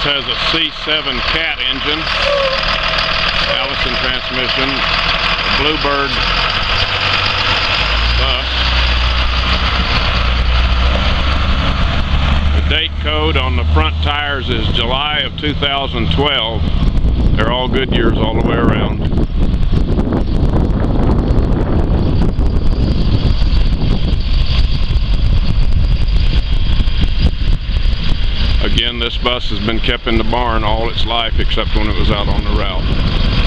has a C7 Cat engine, Allison transmission, a Bluebird bus. The date code on the front tires is July of 2012. They're all Goodyears all the way around. Again, this bus has been kept in the barn all its life except when it was out on the route.